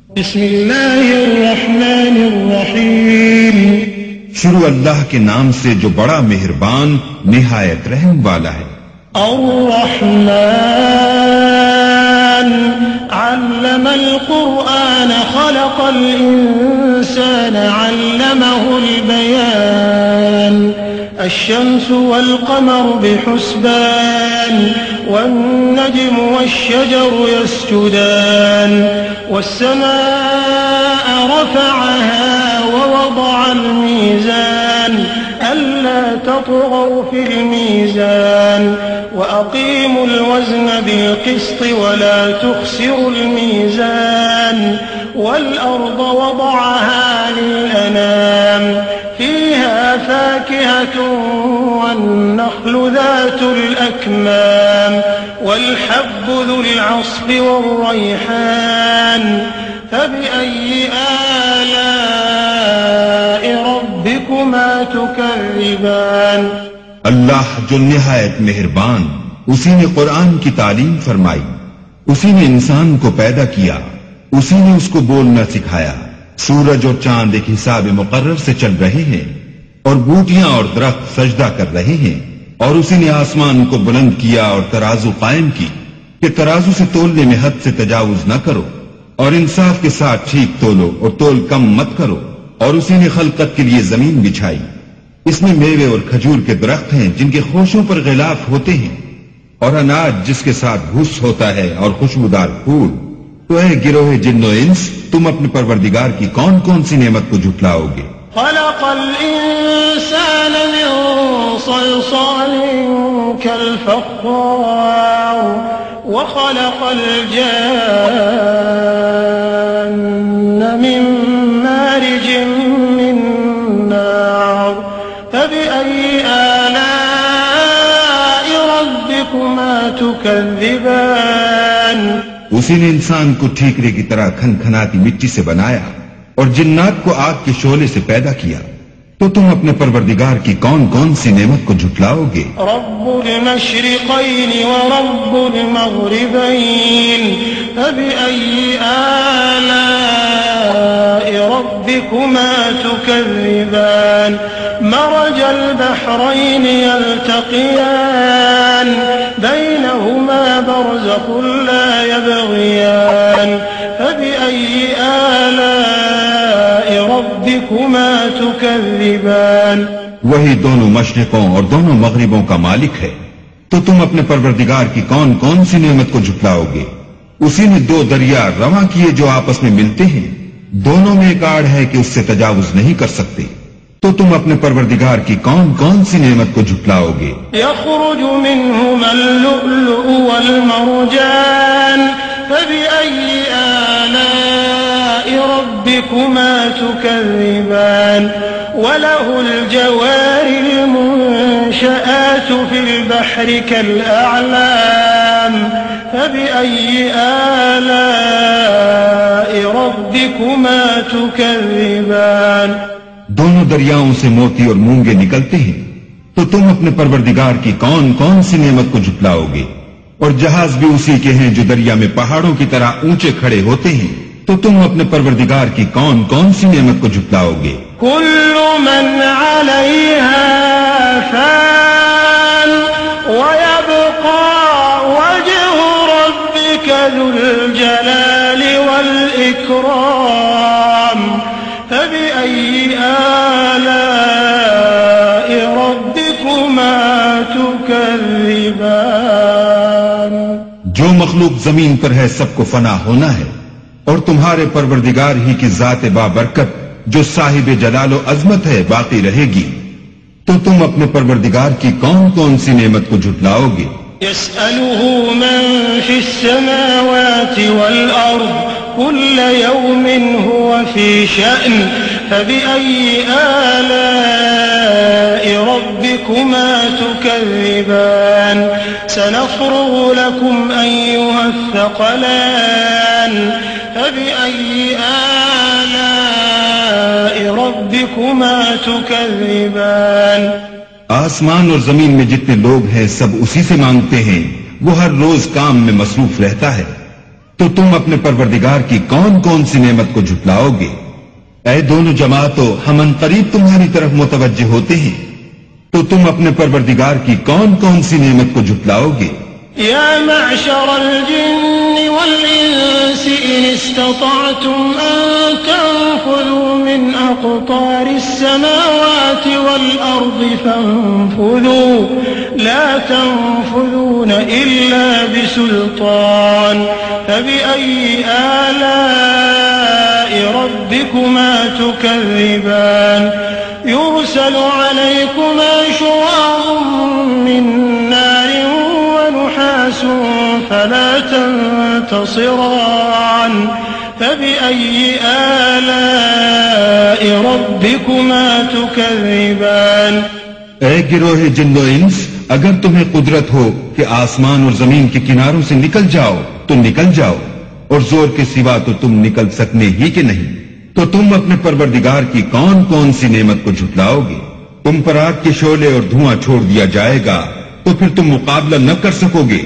بسم اللہ الرحمن الرحیم. شروع اللہ کے نام سے جو بڑا مہربان نہایت رحم والا ہے. الرحمن علم القرآن خلق الإنسان علمه البيان. الشمس والقمر بحسبان والنجم والشجر يسجدان والسماء رفعها ووضع الميزان ألا تطغوا في الميزان وأقيموا الوزن بالقسط ولا تخسروا الميزان والأرض وضعها للأنام فيها فاكهة والنخل ذات الأكمام والحب ذو العصف والريحان فبأي آلاء ربكما تكذبان. اللہ جو نہایت مہربان، اسی نے قرآن کی تعلیم فرمائی، اسی نے انسان کو پیدا کیا، اسی نے اس کو بولنا سکھایا. سورج اور چاند ایک حساب مقرر سے چل رہے ہیں اور بوٹیاں اور درخت سجدہ کر رہے ہیں، اور اسی نے آسمان کو بلند کیا اور ترازو قائم کی کہ ترازو سے تولنے میں حد سے تجاوز نہ کرو اور انصاف کے ساتھ ٹھیک تولو اور تول کم مت کرو. اور اسی نے خلقت کے لیے زمین بچھائی، اس میں میوے اور کھجور کے درخت ہیں جن کے خوشوں پر غلاف ہوتے ہیں، اور اناج جس کے ساتھ بھوس ہوتا ہے اور خوشبودار پھول. تو اے گروہ جن و انس، تم اپنے پروردگار کی کون کون سی نعمت کو جھٹلاؤ گے؟ خلق الإنسان من صلصال كالفخار وخلق الجان من مارج من نار فبأي آلاء ربكما تكذبان. اسی نے انسان کو ٹھیکرے کی طرح کھنکھناتی مٹی سے بنایا اور جنات کو آگ کے شعلے سے پیدا کیا. تو تم اپنے پروردگار کی کون کون سی نعمت کو جھٹلاؤ گے؟ رب المشرقین ورب المغربین فبأي آلاء ربكما تكذبان. مرج البحرين يلتقيان بينهما برزخ لا يبغيان فبأي آلاء ربكما تكذبان. وہی دونوں مشرقوں اور دونوں مغربوں کا مالک ہے، تو تم اپنے پروردگار کی کون کون سی نعمت کو جھٹلاؤ گے؟ اسی نے دو دریا رواں کیے جو آپس میں ملتے ہیں، دونوں میں ایک آڑ ہے کہ اس سے تجاوز نہیں کر سکتے. تو تم اپنے پروردگار کی کون کون سی نعمت کو جھٹلاؤ گے؟ يخرج منهما اللؤلؤ والمرجان فبأي آلاء ربكما تكذبان. وله الجوار المنشآت في البحر كالأعلام فبأي آلاء ربكما تكذبان. دونوں دریاؤں سے موتی اور مونگے نکلتے ہیں، تو تم اپنے پروردگار کی کون کون سی نعمت کو جھٹلاؤ گے؟ اور جہاز بھی اسی کے ہیں جو دریا میں پہاڑوں کی طرح اونچے کھڑے ہوتے ہیں، تو تم اپنے پروردگار کی کون کون سی نعمت کو جھٹلاؤ گے؟ كل من عليها فان ويبقى وجه ربك ذو الجلال والإكرام فبأي آلاء ربكما تكذبان. جو مخلوق زمین پر ہے سب کو فنا ہونا ہے، اور تمہارے پروردگار ہی کی ذات بابرکت جو صاحب جلال و عظمت ہے باقی رہے گی. تو تم اپنے پروردگار کی کون کون سی نعمت کو جھٹلاؤ گے؟ يسأله من في السماوات والأرض كل يوم هو في شأن فبأي آلاء ربكما تكذبان. سنفرغ لكم أيها الثقلان فبأي آلاء ربكما تكذبان. آسمان اور زمین میں جتنے لوگ ہیں سب اسی سے مانگتے ہیں، وہ ہر روز کام میں مصروف رہتا ہے. تو تم اپنے پروردگار کی کون کون سی نعمت کو جھٹلاؤ گے؟ اے دونوں جماعتوں، ہم ان قریب تمہاری طرف متوجہ ہوتے ہیں، تو تم اپنے پروردگار کی کون کون سی نعمت کو جھٹلاؤ گے؟ يا معشر الجن والإنس إن استطعتم أن تنفذوا من أقطار السماوات والأرض فانفذوا لا تنفذون إلا بسلطان فبأي آلاء ربكما تكذبان يرسل عليكما شواظ من نار ونحاس فلا تنتصران فبأي آلاء ربكما تكذبان اے گروہ جن و انس، اگر تمہیں قدرت ہو کہ آسمان اور زمین کے کناروں سے نکل جاؤ تو نکل جاؤ، اور زور کے سوا تو تم نکل سکنے ہی کہ نہیں، تو تم اپنے پروردگار کی کون کون سی نعمت کو جھٹلاؤ گے؟ تم پر آگ کے شعلے اور دھواں چھوڑ دیا جائے گا تو پھر تم مقابلہ نہ کر سکو گے،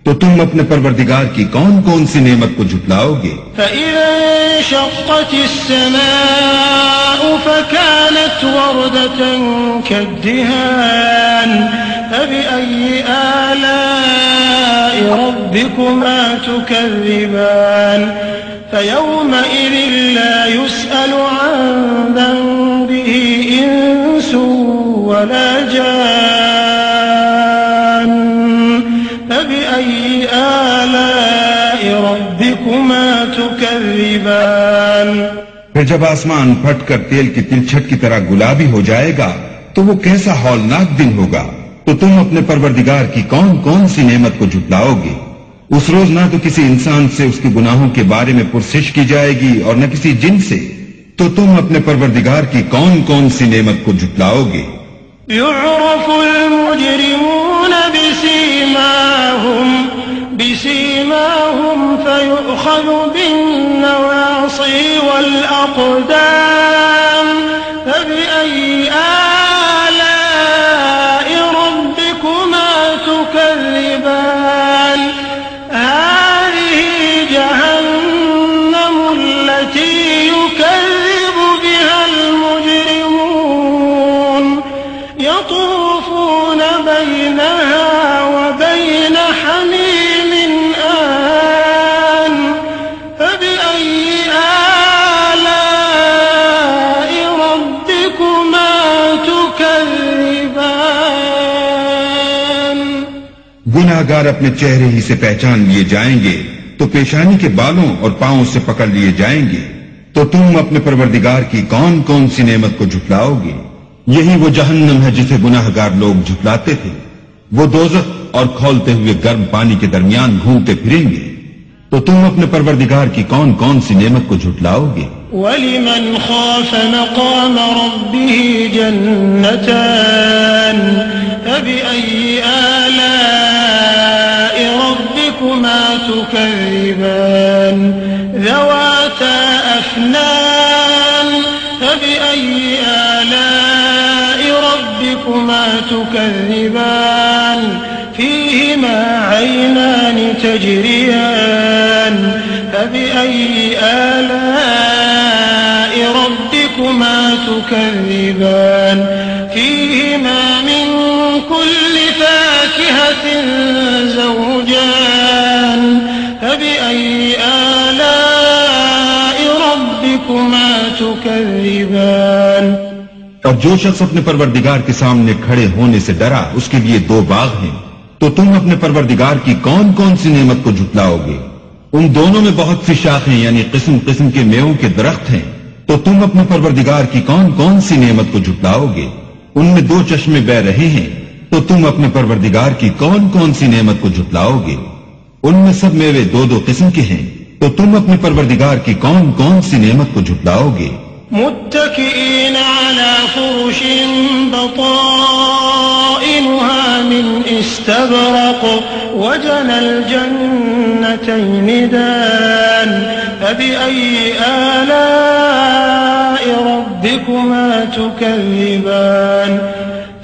تو تم اپنے پروردگار کی کون کون سی نعمت کو جھٹلاؤ گے؟ فَإِذَا انشَقَّتِ السَّمَاءُ فَكَانَتْ وَرْدَةً كَالدِّهَانِ فَبِأَيِّ آلَاءِ رَبِّكُمَا تُكَذِّبَانِ فَيَوْمَئِذٍ لَا يُسْأَلُ عَنْ ذَنبِهِ إِنسٌ وَلَا جَانٌّ فَبِأَيِّ آلَاءِ رَبِّكُمَا تُكَذِّبَانِ پھر جب آسمان پھٹ کر تیل کی تلچھٹ کی طرح گلابی ہو جائے گا تو وہ کیسا ہولناک دن ہوگا، تو تم اپنے پروردگار کی کون کون سی نعمت کو جھٹلاؤ گے؟ اس روز نہ تو کسی انسان سے اس کے گناہوں کے بارے میں پرسش کی جائے گی اور نہ کسی جن سے، تو تم اپنے پروردگار کی کون کون سی نعمت کو جھٹلاؤ گے؟ يعرف المجرمون بسيماهم فيؤخذ بالنواصي والأقدام فبأي آلاء ربكما تكذبان هذه جهنم التي يكذب بها المجرمون يطوفون بينها وبين حميم آن فبأي آلاء ربكما تكذبان گناہ گار اپنے چہرے ہی سے پہچان لیے جائیں گے تو پیشانی کے بالوں اور پاؤں سے پکڑ لیے جائیں گے، تو تم اپنے پروردگار کی کون کون سی نعمت کو جھٹلاؤ گے؟ یہی وہ جہنم ہے جسے گناہ گار لوگ جھٹلاتے تھے، وہ دوزخ اور کھولتے ہوئے گرم پانی کے درمیان گھومتے پھریں گے، تو تم اپنے پروردگار کی کون کون سی نعمت کو جھٹلاؤ گے؟ وَلِمَنْ خَافَ مَقَامَ رَبِّهِ جَنَّتَانِ فَبِأَيِّ آلَاءِ رَبِّكُمَا تُكَذِّبَانِ ذَوَاتَا أَفْنَانٍ فَبِأَيِّ آلَاءِ رَبِّكُمَا تُكَذِّبَانِ فِيهِمَا عَيْنَانِ تَجْرِيَانِ فَبِأَيِّ آلَاءِ رَبِّكُمَا تُكَذِّبَانِ فِيهِمَا مِن كُلِّ فَاكِهَةٍ زَوْجَانِ فَبِأَيِّ آلَاءِ رَبِّكُمَا تُكَذِّبَانِ اور جو شخص اپنے پروردگار کے سامنے کھڑے ہونے سے ڈرا اس کے لیے دو باغ ہیں، تو تم اپنے پروردگار کی کون کون سی نعمت کو جھٹلاؤ گے؟ ان دونوں میں بہت سی شاخیں یعنی قسم قسم کے میووں کے درخت ہیں، تو تم اپنے پروردگار کی کون کون سی نعمت کو جھٹلاؤ گے؟ ان میں دو چشمے بہ رہے ہیں، تو تم اپنے پروردگار کی کون کون سی نعمت کو جھٹلاؤ گے؟ ان میں سب میوے دو دو قسم کے ہیں، تو تم اپنے پروردگار کی کون کون سی نعمت کو جھٹلاؤ گے؟ متكئين على فرش بطائنها من استبرق وجنى الجنتين دان فبأي آلاء ربكما تكذبان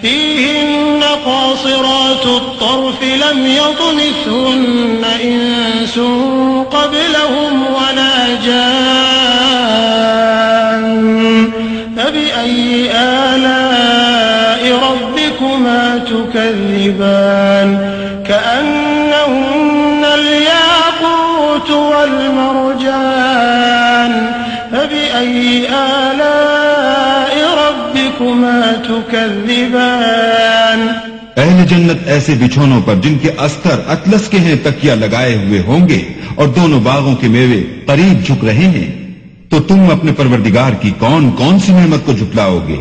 فيهن قاصرات الطرف لم يطمثهن إنس قبلهم ولا جان فبأي آلاء ربكما تكذبان كأنهن الياقوت والمرجان فبأي آلاء ربكما تكذبان اہل جنت ایسے بچھونوں پر جن کے استر اطلس کے ہیں تکیہ لگائے ہوئے ہوں گے اور دونوں باغوں کے میوے قریب جھک رہے ہیں، تو تم اپنے پروردگار کی کون کون سی نعمت کو جھٹلاؤ گے؟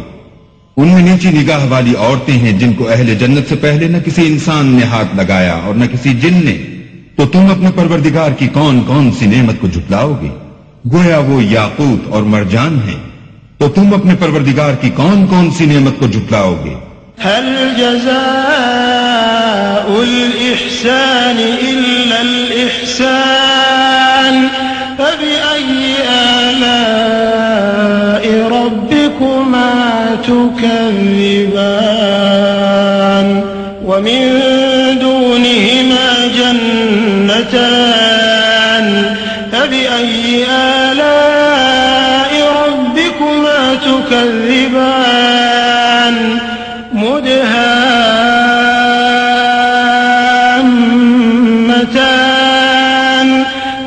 ان میں نیچی نگاہ والی عورتیں ہیں جن کو اہل جنت سے پہلے نہ کسی انسان نے ہاتھ لگایا اور نہ کسی جن نے، تو تم اپنے پروردگار کی کون کون سی نعمت کو جھٹلاؤ گے؟ گویا وہ یاقوت اور مرجان ہیں، تو تم اپنے پروردگار کی کون کون سی نعمت کو جھٹلاؤ گے؟ هل جزاء الإحسان إلا الإحسان فبأي آلاء ربكما تكذبان ومن دونهما جنتان فبأي آلاء ربكما تكذبان مدهامتان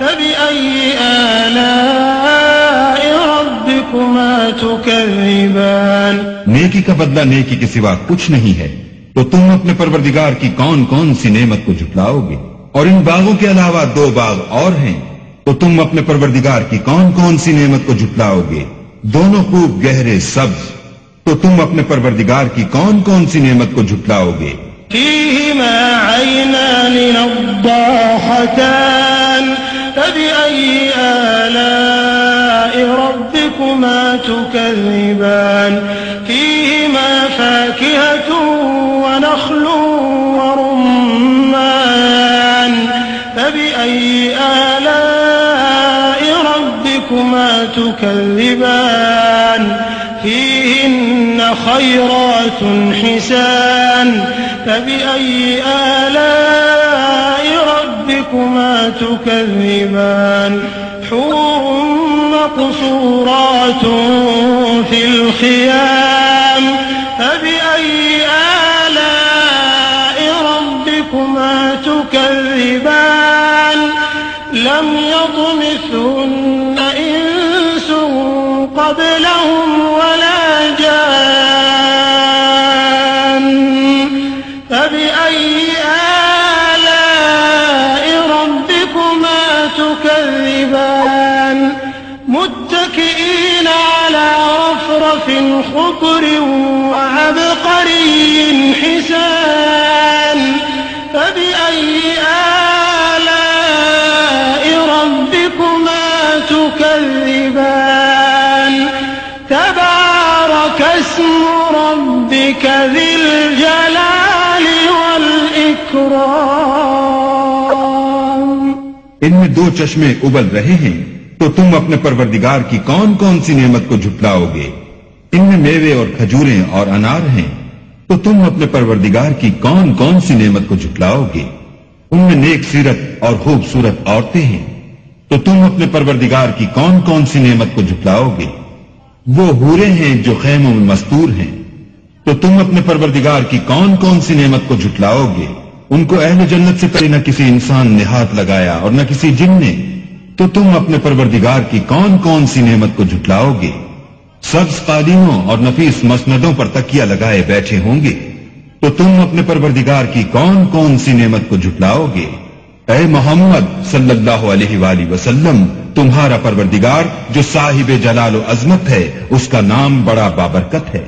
فبأي آلاء ربكما تكذبان نیکی کا بدلہ نیکی کے سوا کچھ نہیں ہے، تو تم اپنے پروردگار کی کون کون سی نعمت کو جھٹلاؤ گے؟ اور ان باغوں کے علاوہ 2 باغ اور ہیں، تو تم اپنے پروردگار کی کون کون سی نعمت کو جھٹلاؤ گے؟ دونوں خوب گہرے سبز، تو تم اپنے پروردگار کی کون کون سی نعمت کو جھٹلاؤ گے؟ فيهما عينان نضاحتان فبأي آلاء ربكما تكذبان فيهما فاكهة ونخل ورمان فبأي آلاء ربكما تكذبان فيهن خيرات حسان فبأي آلاء ربكما تكذبان حور مقصورات في الخيام فبأي آلاء ربكما تكذبان لم يطمثهن إنس قبلهم ولا جان فبأي آلاء ربكما تكذبان متكئين على رفرف خضر وعبقري حسان فبأي آلاء ربكما تكذبان تبارك اسم ربك ذي الجلال والإكرام ان میں 2 چشمے ابل رہے ہیں، تو تم اپنے پروردگار کی کون کون سی نعمت کو جھٹلاؤ گے؟ ان میں میوے اور کھجوریں اور انار ہیں، تو تم اپنے پروردگار کی کون کون سی نعمت کو جھٹلاؤ گے؟ ان میں نیک سیرت اور خوبصورت عورتیں ہیں، تو تم اپنے پروردگار کی کون کون سی نعمت کو جھٹلاؤ گے؟ وہ حوریں ہیں جو خیموں میں مستور ہیں، تو تم اپنے پروردگار کی کون کون سی نعمت کو جھٹلاؤ گے؟ ان کو اہل جنت سے پہلے نہ کسی انسان نے ہاتھ لگایا اور نہ کسی جن نے، تو تم اپنے پروردگار کی کون کون سی نعمت کو جھٹلاؤ گے؟ سبز قالینوں اور نفیس مسندوں پر تکیہ لگائے بیٹھے ہوں گے، تو تم اپنے پروردگار کی کون کون سی نعمت کو جھٹلاؤ گے؟ اے محمد صلی اللہ علیہ وآلہ وسلم، تمہارا پروردگار جو صاحب جلال و عظمت ہے، اس کا نام بڑا بابرکت ہے۔